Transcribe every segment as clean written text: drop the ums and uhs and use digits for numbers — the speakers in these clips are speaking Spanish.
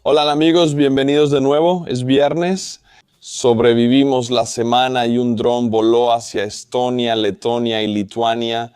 Hola amigos, bienvenidos de nuevo. Es viernes. Sobrevivimos la semana y un dron voló hacia Estonia, Letonia y Lituania.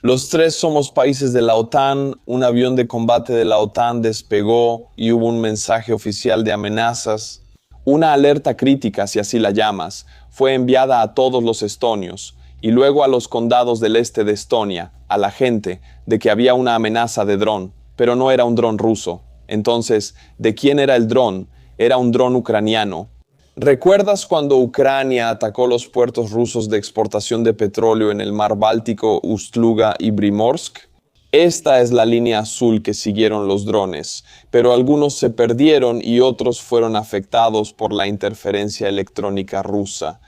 Los tres somos países de la OTAN. Un avión de combate de la OTAN despegó y hubo un mensaje oficial de amenazas. Una alerta crítica, si así la llamas, fue enviada a todos los estonios y luego a los condados del este de Estonia, a la gente, de que había una amenaza de dron, pero no era un dron ruso. Entonces, ¿de quién era el dron? Era un dron ucraniano. ¿Recuerdas cuando Ucrania atacó los puertos rusos de exportación de petróleo en el mar Báltico, Ust-Luga y Primorsk? Esta es la línea azul que siguieron los drones, pero algunos se perdieron y otros fueron afectados por la interferencia electrónica rusa.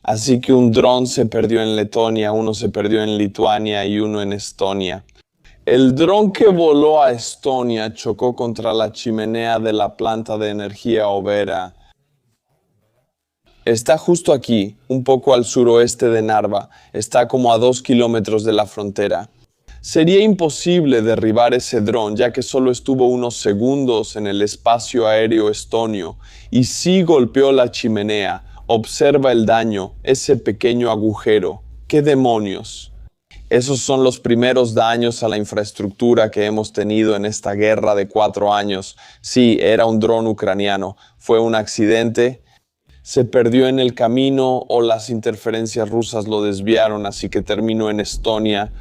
Así que un dron se perdió en Letonia, uno se perdió en Lituania y uno en Estonia. El dron que voló a Estonia chocó contra la chimenea de la planta de energía Overa. Está justo aquí, un poco al suroeste de Narva. Está como a 2 kilómetros de la frontera. Sería imposible derribar ese dron, ya que solo estuvo unos segundos en el espacio aéreo estonio. Y sí golpeó la chimenea. Observa el daño, ese pequeño agujero. ¡Qué demonios! Esos son los primeros daños a la infraestructura que hemos tenido en esta guerra de 4 años. Sí, era un dron ucraniano. Fue un accidente. Se perdió en el camino o las interferencias rusas lo desviaron, así que terminó en Estonia.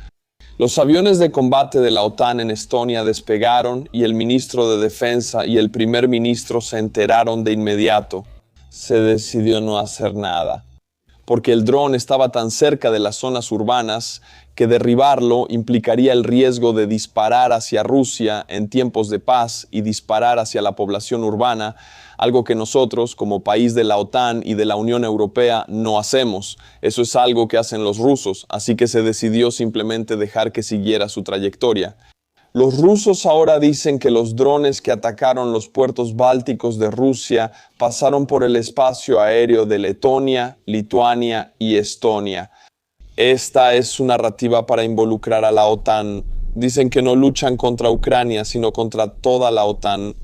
Los aviones de combate de la OTAN en Estonia despegaron y el ministro de Defensa y el primer ministro se enteraron de inmediato. Se decidió no hacer nada, porque el dron estaba tan cerca de las zonas urbanas que derribarlo implicaría el riesgo de disparar hacia Rusia en tiempos de paz y disparar hacia la población urbana, algo que nosotros, como país de la OTAN y de la Unión Europea, no hacemos. Eso es algo que hacen los rusos, así que se decidió simplemente dejar que siguiera su trayectoria. Los rusos ahora dicen que los drones que atacaron los puertos bálticos de Rusia pasaron por el espacio aéreo de Letonia, Lituania y Estonia. Esta es su narrativa para involucrar a la OTAN. Dicen que no luchan contra Ucrania, sino contra toda la OTAN.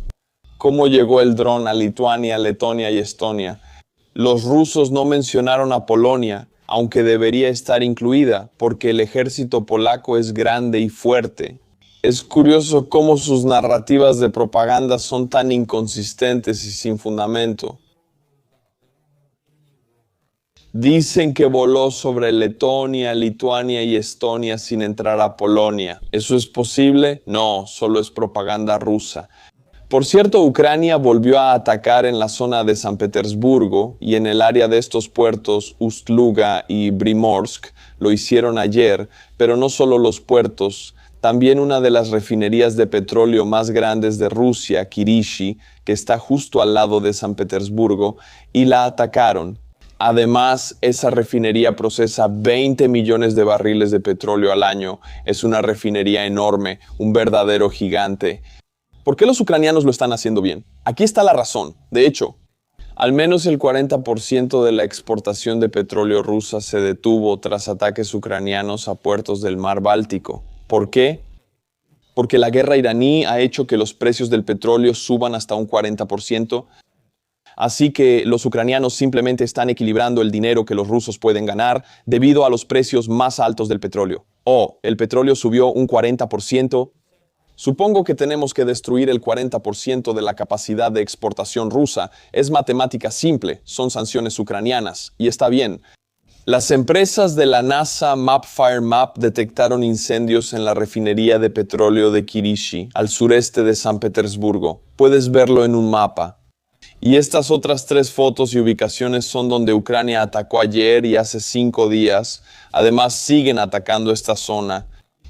¿Cómo llegó el dron a Lituania, Letonia y Estonia? Los rusos no mencionaron a Polonia, aunque debería estar incluida, porque el ejército polaco es grande y fuerte. Es curioso cómo sus narrativas de propaganda son tan inconsistentes y sin fundamento. Dicen que voló sobre Letonia, Lituania y Estonia sin entrar a Polonia. ¿Eso es posible? No, solo es propaganda rusa. Por cierto, Ucrania volvió a atacar en la zona de San Petersburgo y en el área de estos puertos, Ust-Luga y Primorsk, lo hicieron ayer, pero no solo los puertos, también una de las refinerías de petróleo más grandes de Rusia, Kirishi, que está justo al lado de San Petersburgo, y la atacaron. Además, esa refinería procesa 20 millones de barriles de petróleo al año. Es una refinería enorme, un verdadero gigante. ¿Por qué los ucranianos lo están haciendo bien? Aquí está la razón. De hecho, al menos el 40% de la exportación de petróleo rusa se detuvo tras ataques ucranianos a puertos del mar Báltico. ¿Por qué? Porque la guerra iraní ha hecho que los precios del petróleo suban hasta un 40%. Así que los ucranianos simplemente están equilibrando el dinero que los rusos pueden ganar debido a los precios más altos del petróleo. El petróleo subió un 40%. Supongo que tenemos que destruir el 40% de la capacidad de exportación rusa. Es matemática simple, son sanciones ucranianas, y está bien. Las empresas de la NASA Mapfire Map detectaron incendios en la refinería de petróleo de Kirishi, al sureste de San Petersburgo. Puedes verlo en un mapa. Y estas otras 3 fotos y ubicaciones son donde Ucrania atacó ayer y hace 5 días. Además, siguen atacando esta zona.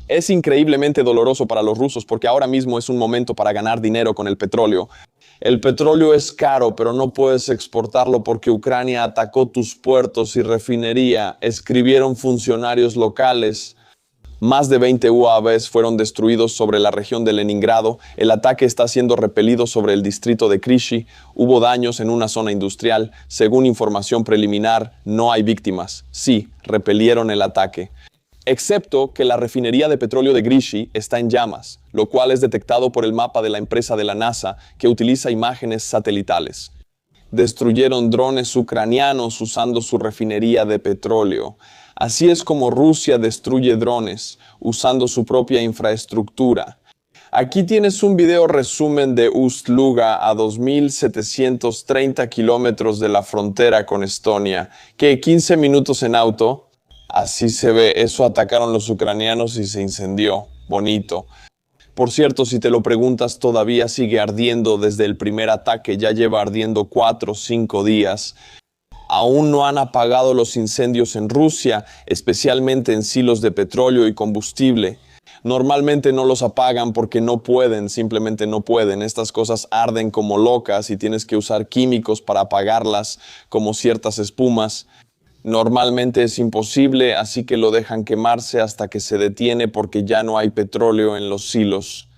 Es increíblemente doloroso para los rusos porque ahora mismo es un momento para ganar dinero con el petróleo. El petróleo es caro, pero no puedes exportarlo porque Ucrania atacó tus puertos y refinería, escribieron funcionarios locales. Más de 20 UAVs fueron destruidos sobre la región de Leningrado. El ataque está siendo repelido sobre el distrito de Krishi. Hubo daños en una zona industrial. Según información preliminar, no hay víctimas. Sí, repelieron el ataque. excepto que la refinería de petróleo de Grishchi está en llamas, lo cual es detectado por el mapa de la empresa de la NASA que utiliza imágenes satelitales. Destruyeron drones ucranianos usando su refinería de petróleo. Así es como Rusia destruye drones, usando su propia infraestructura. Aquí tienes un video resumen de Ust-Luga a 2.730 kilómetros de la frontera con Estonia, que 15 minutos en auto. Así se ve, eso atacaron los ucranianos y se incendió. Bonito. Por cierto, si te lo preguntas, todavía sigue ardiendo desde el primer ataque, ya lleva ardiendo 4 o 5 días. Aún no han apagado los incendios en Rusia, especialmente en silos de petróleo y combustible. Normalmente no los apagan porque no pueden, simplemente no pueden. Estas cosas arden como locas y tienes que usar químicos para apagarlas, como ciertas espumas. Normalmente es imposible, así que lo dejan quemarse hasta que se detiene porque ya no hay petróleo en los silos.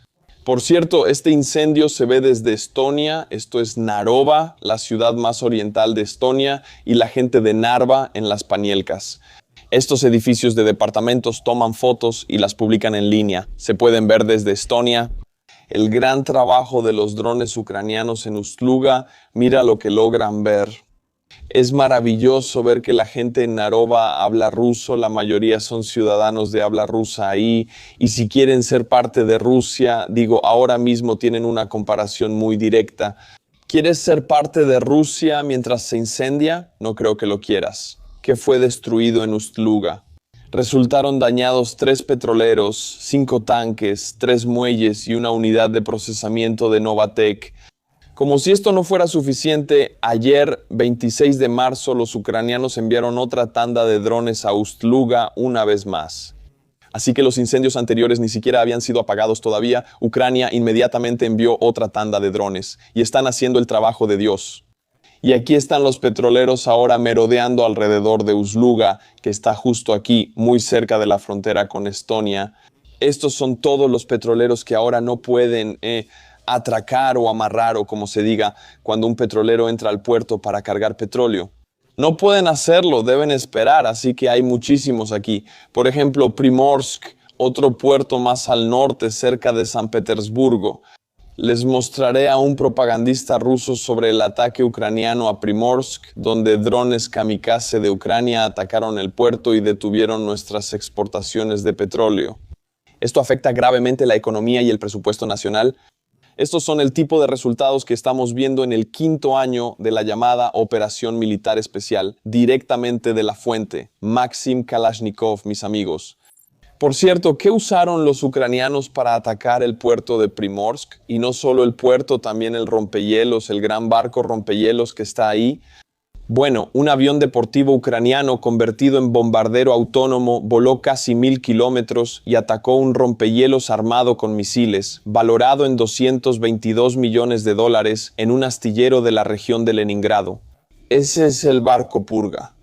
Por cierto, este incendio se ve desde Estonia, esto es Narova, la ciudad más oriental de Estonia, y la gente de Narva en las Panielkas. Estos edificios de departamentos toman fotos y las publican en línea. Se pueden ver desde Estonia. El gran trabajo de los drones ucranianos en Ust-Luga, mira lo que logran ver. Es maravilloso ver que la gente en Narova habla ruso, la mayoría son ciudadanos de habla rusa ahí, y si quieren ser parte de Rusia, digo, ahora mismo tienen una comparación muy directa. ¿Quieres ser parte de Rusia mientras se incendia? No creo que lo quieras. ¿Qué fue destruido en Ust-Luga? Resultaron dañados 3 petroleros, 5 tanques, 3 muelles y una unidad de procesamiento de Novatek. Como si esto no fuera suficiente, ayer, 26 de marzo, los ucranianos enviaron otra tanda de drones a Ust-Luga una vez más. Así que los incendios anteriores ni siquiera habían sido apagados todavía. Ucrania inmediatamente envió otra tanda de drones y están haciendo el trabajo de Dios. Y aquí están los petroleros ahora merodeando alrededor de Ust-Luga, que está justo aquí, muy cerca de la frontera con Estonia. Estos son todos los petroleros que ahora no pueden atracar o amarrar, o como se diga, cuando un petrolero entra al puerto para cargar petróleo. No pueden hacerlo, deben esperar, así que hay muchísimos aquí. Por ejemplo, Primorsk, otro puerto más al norte, cerca de San Petersburgo. Les mostraré a un propagandista ruso sobre el ataque ucraniano a Primorsk, donde drones kamikaze de Ucrania atacaron el puerto y detuvieron nuestras exportaciones de petróleo. Esto afecta gravemente la economía y el presupuesto nacional. Estos son el tipo de resultados que estamos viendo en el 5º año de la llamada Operación Militar Especial, directamente de la fuente, Maxim Kalashnikov, mis amigos. Por cierto, ¿qué usaron los ucranianos para atacar el puerto de Primorsk? Y no solo el puerto, también el rompehielos, el gran barco rompehielos que está ahí. Bueno, un avión deportivo ucraniano convertido en bombardero autónomo voló casi 1000 kilómetros y atacó un rompehielos armado con misiles, valorado en $222 millones en un astillero de la región de Leningrado. Ese es el barco Purga.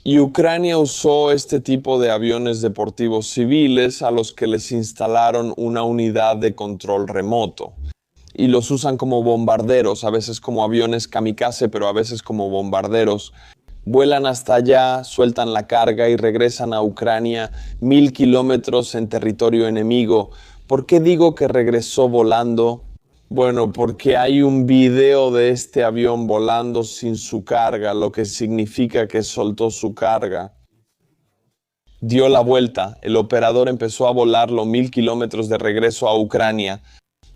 Y Ucrania usó este tipo de aviones deportivos civiles a los que les instalaron una unidad de control remoto. Y los usan como bombarderos, a veces como aviones kamikaze, pero a veces como bombarderos. Vuelan hasta allá, sueltan la carga y regresan a Ucrania 1000 kilómetros en territorio enemigo. ¿Por qué digo que regresó volando? Bueno, porque hay un video de este avión volando sin su carga, lo que significa que soltó su carga. Dio la vuelta, el operador empezó a volarlo 1000 kilómetros de regreso a Ucrania.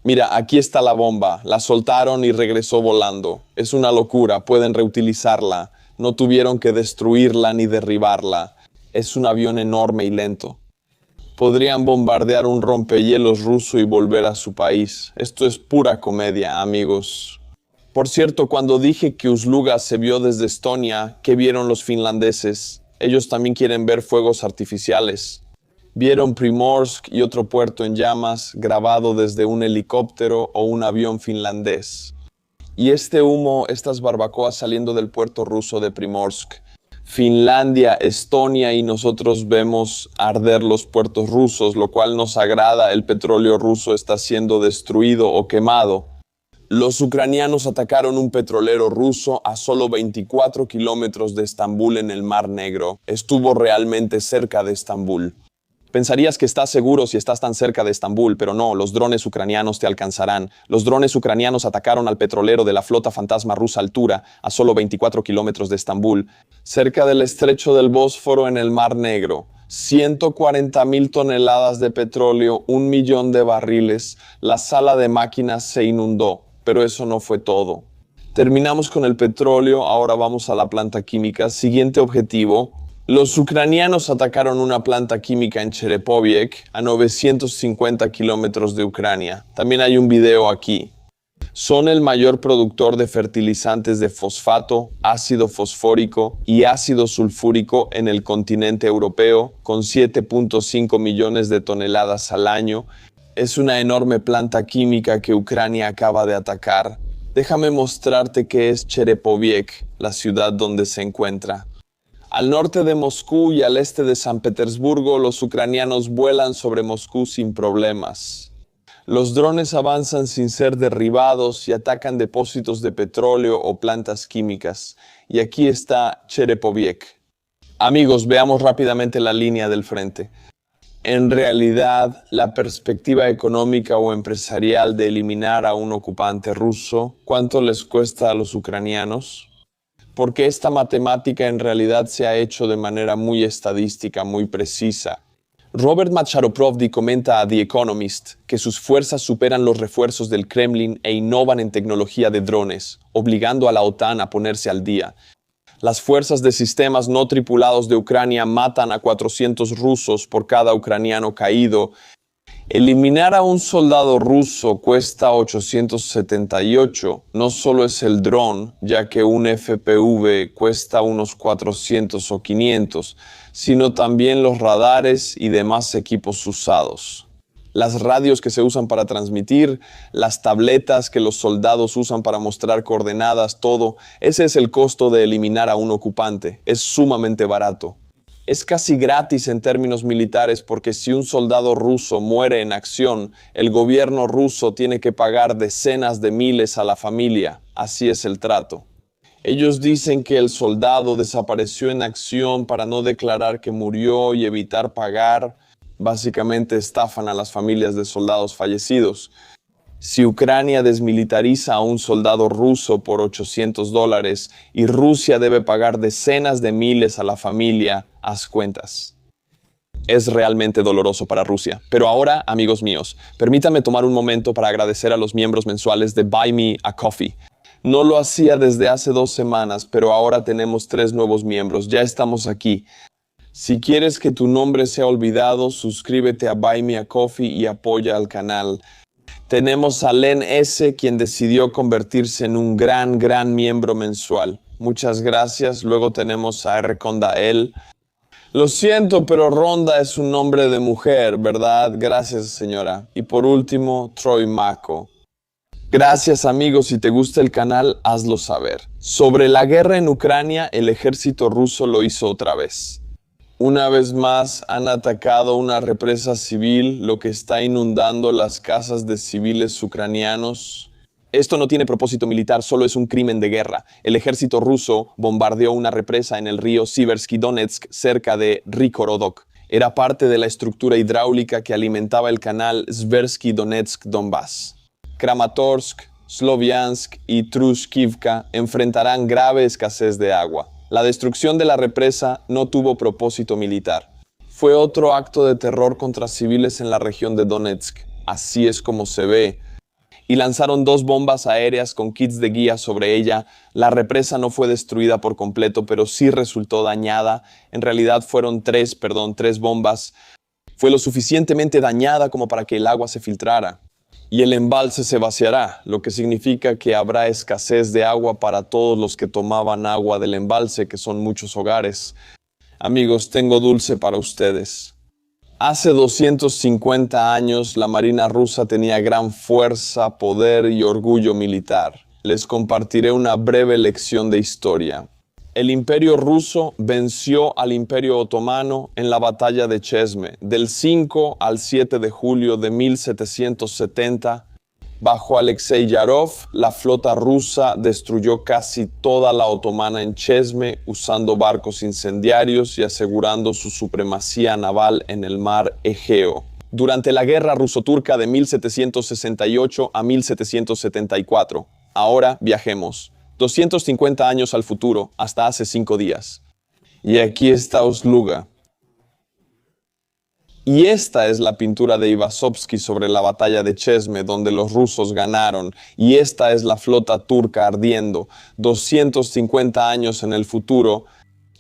Mira, aquí está la bomba, la soltaron y regresó volando. Es una locura, pueden reutilizarla. No tuvieron que destruirla ni derribarla. Es un avión enorme y lento. Podrían bombardear un rompehielos ruso y volver a su país. Esto es pura comedia, amigos. Por cierto, cuando dije que Ust-Luga se vio desde Estonia, ¿qué vieron los finlandeses? Ellos también quieren ver fuegos artificiales. Vieron Primorsk y otro puerto en llamas, grabado desde un helicóptero o un avión finlandés. Y este humo, estas barbacoas saliendo del puerto ruso de Primorsk. Finlandia, Estonia y nosotros vemos arder los puertos rusos, lo cual nos agrada. El petróleo ruso está siendo destruido o quemado. Los ucranianos atacaron un petrolero ruso a solo 24 kilómetros de Estambul en el Mar Negro. Estuvo realmente cerca de Estambul. Pensarías que estás seguro si estás tan cerca de Estambul, pero no, los drones ucranianos te alcanzarán. Los drones ucranianos atacaron al petrolero de la flota fantasma rusa Altura a solo 24 kilómetros de Estambul, cerca del estrecho del Bósforo en el Mar Negro. 140.000 toneladas de petróleo, 1 millón de barriles. La sala de máquinas se inundó, pero eso no fue todo. Terminamos con el petróleo, ahora vamos a la planta química. Siguiente objetivo. Los ucranianos atacaron una planta química en Cherepoviec, a 950 kilómetros de Ucrania. También hay un video aquí. Son el mayor productor de fertilizantes de fosfato, ácido fosfórico y ácido sulfúrico en el continente europeo, con 7.5 millones de toneladas al año. Es una enorme planta química que Ucrania acaba de atacar. Déjame mostrarte qué es Cherepoviec, la ciudad donde se encuentra. Al norte de Moscú y al este de San Petersburgo, los ucranianos vuelan sobre Moscú sin problemas. Los drones avanzan sin ser derribados y atacan depósitos de petróleo o plantas químicas. Y aquí está Cherepoviec. Amigos, veamos rápidamente la línea del frente. En realidad, la perspectiva económica o empresarial de eliminar a un ocupante ruso, ¿cuánto les cuesta a los ucranianos? Porque esta matemática en realidad se ha hecho de manera muy estadística, muy precisa. Robert Macharopovdy comenta a The Economist que sus fuerzas superan los refuerzos del Kremlin e innovan en tecnología de drones, obligando a la OTAN a ponerse al día. Las fuerzas de sistemas no tripulados de Ucrania matan a 400 rusos por cada ucraniano caído. Eliminar a un soldado ruso cuesta 878. No solo es el dron, ya que un FPV cuesta unos 400 o 500, sino también los radares y demás equipos usados. Las radios que se usan para transmitir, las tabletas que los soldados usan para mostrar coordenadas, todo. Ese es el costo de eliminar a un ocupante. Es sumamente barato. Es casi gratis en términos militares porque si un soldado ruso muere en acción, el gobierno ruso tiene que pagar decenas de miles a la familia. Así es el trato. Ellos dicen que el soldado desapareció en acción para no declarar que murió y evitar pagar. Básicamente estafan a las familias de soldados fallecidos. Si Ucrania desmilitariza a un soldado ruso por $800 y Rusia debe pagar decenas de miles a la familia, haz cuentas. Es realmente doloroso para Rusia. Pero ahora, amigos míos, permítanme tomar un momento para agradecer a los miembros mensuales de Buy Me a Coffee. No lo hacía desde hace 2 semanas, pero ahora tenemos 3 nuevos miembros. Ya estamos aquí. Si quieres que tu nombre sea olvidado, suscríbete a Buy Me a Coffee y apoya al canal. Tenemos a Len S., quien decidió convertirse en un gran miembro mensual. Muchas gracias. Luego tenemos a R. Condael. Lo siento, pero Ronda es un nombre de mujer, ¿verdad? Gracias, señora. Y por último, Troy Mako. Gracias, amigos. Si te gusta el canal, hazlo saber. Sobre la guerra en Ucrania, el ejército ruso lo hizo otra vez. Una vez más han atacado una represa civil, lo que está inundando las casas de civiles ucranianos. Esto no tiene propósito militar, solo es un crimen de guerra. El ejército ruso bombardeó una represa en el río Siversky Donetsk, cerca de Rykorodok. Era parte de la estructura hidráulica que alimentaba el canal Sversky Donetsk-Donbass. Kramatorsk, Sloviansk y Trushkivka enfrentarán grave escasez de agua. La destrucción de la represa no tuvo propósito militar. Fue otro acto de terror contra civiles en la región de Donetsk. Así es como se ve. Y lanzaron 2 bombas aéreas con kits de guía sobre ella. La represa no fue destruida por completo, pero sí resultó dañada. En realidad fueron 3 bombas. Fue lo suficientemente dañada como para que el agua se filtrara. Y el embalse se vaciará, lo que significa que habrá escasez de agua para todos los que tomaban agua del embalse, que son muchos hogares. Amigos, tengo dulce para ustedes. Hace 250 años, la Marina rusa tenía gran fuerza, poder y orgullo militar. Les compartiré una breve lección de historia. El Imperio ruso venció al Imperio otomano en la batalla de Chesme, del 5 al 7 de julio de 1770. Bajo Alexei Yarov, la flota rusa destruyó casi toda la otomana en Chesme usando barcos incendiarios y asegurando su supremacía naval en el mar Egeo. Durante la guerra ruso-turca de 1768 a 1774. Ahora viajemos 250 años al futuro, hasta hace 5 días. Y aquí está Usluga. Y esta es la pintura de Ivasovsky sobre la batalla de Chesme, donde los rusos ganaron. Y esta es la flota turca ardiendo, 250 años en el futuro.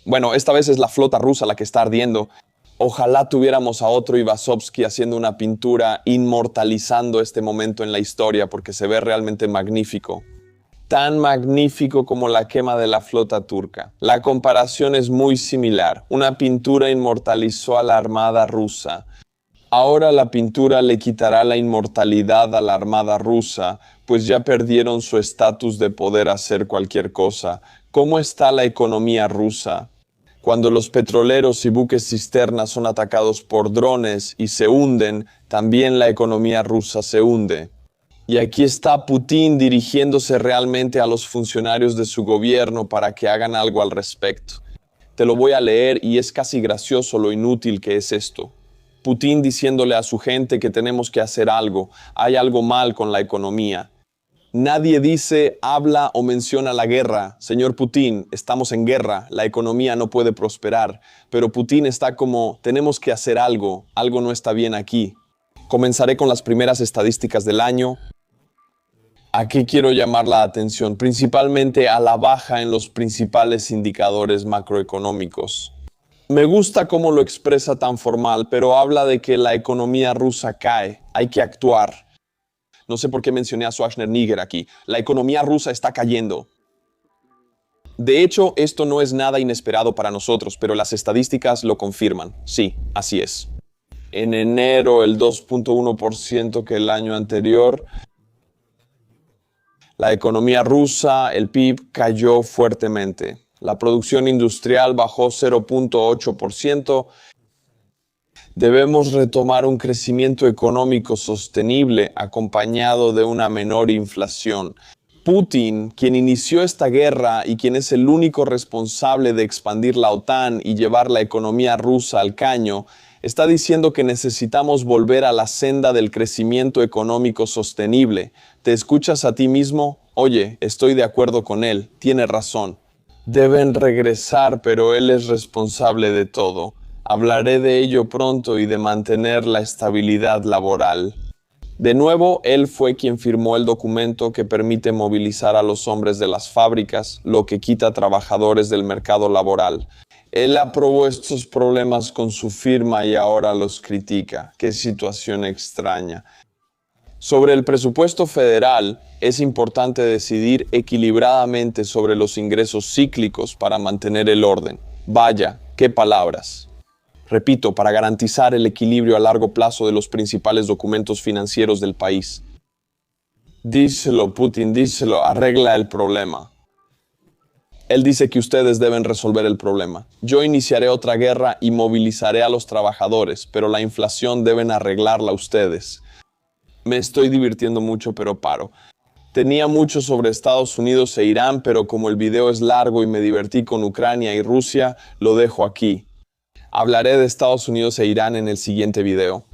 Bueno, esta vez es la flota rusa la que está ardiendo. Ojalá tuviéramos a otro Ivasovsky haciendo una pintura inmortalizando este momento en la historia, porque se ve realmente magnífico. Tan magnífico como la quema de la flota turca. La comparación es muy similar. Una pintura inmortalizó a la armada rusa. Ahora la pintura le quitará la inmortalidad a la armada rusa, pues ya perdieron su estatus de poder hacer cualquier cosa. ¿Cómo está la economía rusa? Cuando los petroleros y buques cisternas son atacados por drones y se hunden, también la economía rusa se hunde. Y aquí está Putin dirigiéndose realmente a los funcionarios de su gobierno para que hagan algo al respecto. Te lo voy a leer y es casi gracioso lo inútil que es esto. Putin diciéndole a su gente que tenemos que hacer algo, hay algo mal con la economía. Nadie dice, habla o menciona la guerra. Señor Putin, estamos en guerra, la economía no puede prosperar. Pero Putin está como, tenemos que hacer algo no está bien aquí. Comenzaré con las primeras estadísticas del año. Aquí quiero llamar la atención principalmente a la baja en los principales indicadores macroeconómicos. Me gusta cómo lo expresa tan formal, pero habla de que la economía rusa cae, hay que actuar. No sé por qué mencioné a Schwarzenegger aquí. La economía rusa está cayendo. De hecho, esto no es nada inesperado para nosotros, pero las estadísticas lo confirman. Sí, así es. En enero, el 2.1% que el año anterior. La economía rusa, el PIB, cayó fuertemente. La producción industrial bajó 0.8%. Debemos retomar un crecimiento económico sostenible acompañado de una menor inflación. Putin, quien inició esta guerra y quien es el único responsable de expandir la OTAN y llevar la economía rusa al caño, está diciendo que necesitamos volver a la senda del crecimiento económico sostenible. ¿Te escuchas a ti mismo? Oye, estoy de acuerdo con él, tiene razón. Deben regresar, pero él es responsable de todo. Hablaré de ello pronto y de mantener la estabilidad laboral. De nuevo, él fue quien firmó el documento que permite movilizar a los hombres de las fábricas, lo que quita trabajadores del mercado laboral. Él aprobó estos problemas con su firma y ahora los critica. ¡Qué situación extraña! Sobre el presupuesto federal, es importante decidir equilibradamente sobre los ingresos cíclicos para mantener el orden. Vaya, qué palabras. Repito, para garantizar el equilibrio a largo plazo de los principales documentos financieros del país. Díselo, Putin, díselo, arregla el problema. Él dice que ustedes deben resolver el problema. Yo iniciaré otra guerra y movilizaré a los trabajadores, pero la inflación deben arreglarla ustedes. Me estoy divirtiendo mucho, pero paro. Tenía mucho sobre Estados Unidos e Irán, pero como el video es largo y me divertí con Ucrania y Rusia, lo dejo aquí. Hablaré de Estados Unidos e Irán en el siguiente video.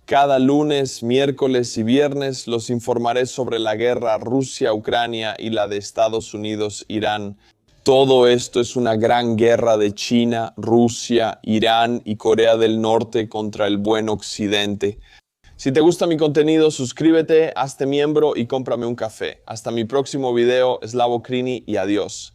Cada lunes, miércoles y viernes los informaré sobre la guerra Rusia-Ucrania y la de Estados Unidos-Irán. Todo esto es una gran guerra de China, Rusia, Irán y Corea del Norte contra el buen Occidente. Si te gusta mi contenido, suscríbete, hazte miembro y cómprame un café. Hasta mi próximo video, Slavo Krini y adiós.